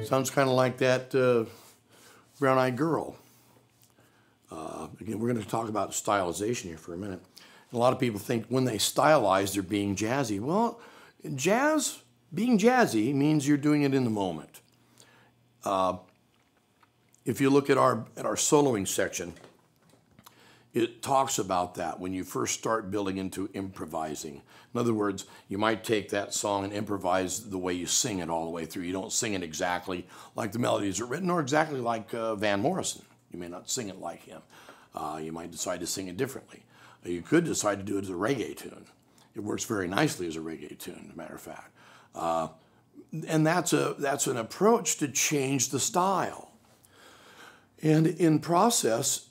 Sounds kind of like that Brown-Eyed Girl. Again, we're going to talk about stylization here for a minute. A lot of people think when they stylize, they're being jazzy. Well, being jazzy means you're doing it in the moment. If you look at our soloing section, it talks about that when you first start building into improvising. In other words, you might take that song and improvise the way you sing it all the way through. You don't sing it exactly like the melodies are written or exactly like Van Morrison. You may not sing it like him. You might decide to sing it differently. You could decide to do it as a reggae tune. It works very nicely as a reggae tune, as a matter of fact. And that's an approach to change the style. And in process,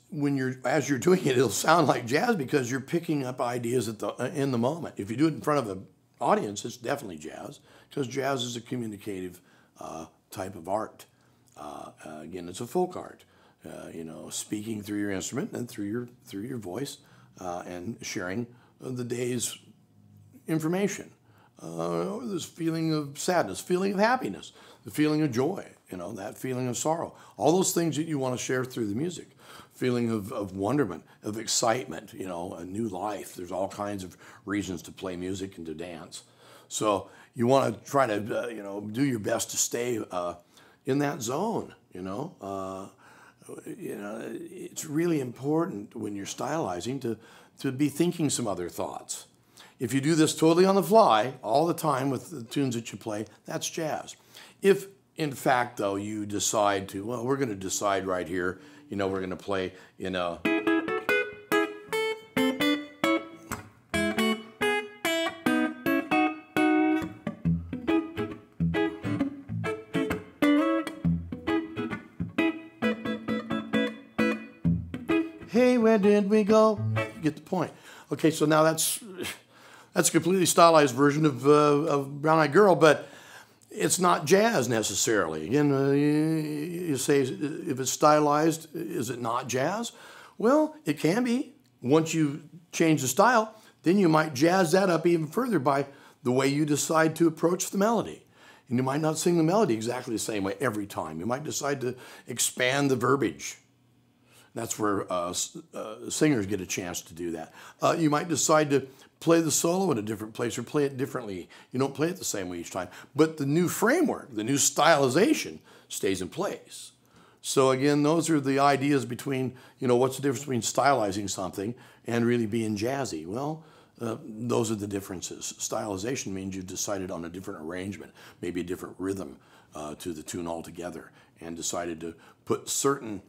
as you're doing it, it'll sound like jazz because you're picking up ideas in the moment. If you do it in front of an audience, it's definitely jazz because jazz is a communicative type of art. Again, it's a folk art. Speaking through your instrument and through your voice and sharing the day's information. This feeling of sadness, feeling of happiness, the feeling of joy, that feeling of sorrow. All those things that you want to share through the music. Feeling of wonderment, of excitement, a new life. There's all kinds of reasons to play music and to dance. So you want to try to, do your best to stay in that zone, It's really important when you're stylizing to be thinking some other thoughts. If you do this totally on the fly, all the time with the tunes that you play, that's jazz. If, in fact, though, you decide to, well, we're going to decide right here, we're going to play, hey, where did we go? You get the point. Okay, so now that's a completely stylized version of Brown-Eyed Girl, but it's not jazz necessarily. Again, you say, if it's stylized, is it not jazz? Well, it can be. Once you change the style, then you might jazz that up even further by the way you decide to approach the melody. And you might not sing the melody exactly the same way every time. You might decide to expand the verbiage. That's where singers get a chance to do that. You might decide to play the solo in a different place or play it differently. You don't play it the same way each time. But the new framework, the new stylization stays in place. So again, those are the ideas between, what's the difference between stylizing something and really being jazzy? Well, those are the differences. Stylization means you've decided on a different arrangement, maybe a different rhythm to the tune altogether, and decided to put certain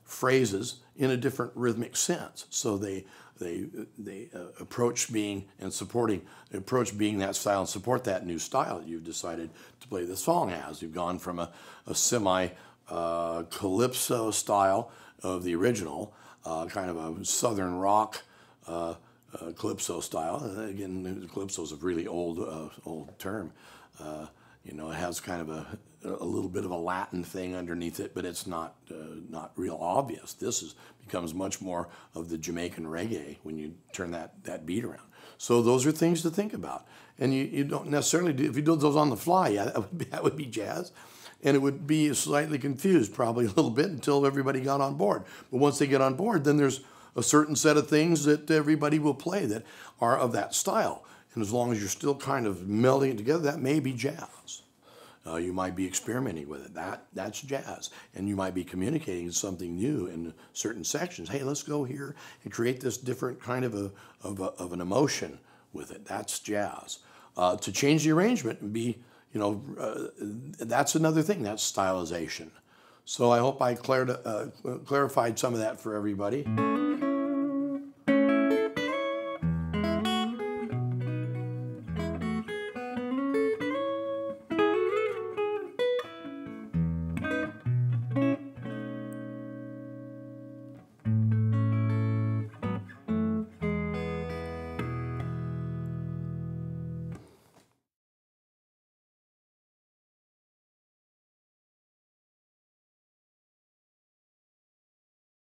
phrases in a different rhythmic sense. So they approach being that style and support that new style that you've decided to play the song as. You've gone from a semi calypso style of the original, kind of a southern rock calypso style. Again, calypso is a really old term. It has kind of a little bit of a Latin thing underneath it, but it's not real obvious. This becomes much more of the Jamaican reggae when you turn that beat around. So those are things to think about. And you don't necessarily if you do those on the fly, yeah, that would be jazz. And it would be slightly confused probably a little bit until everybody got on board. But once they get on board, then there's a certain set of things that everybody will play that are of that style. And as long as you're still kind of melding it together, that may be jazz. You might be experimenting with it. That's jazz. And you might be communicating something new in certain sections. Hey, let's go here and create this different kind of an emotion with it. That's jazz. To change the arrangement and be, that's another thing. That's stylization. So I hope I clarified some of that for everybody.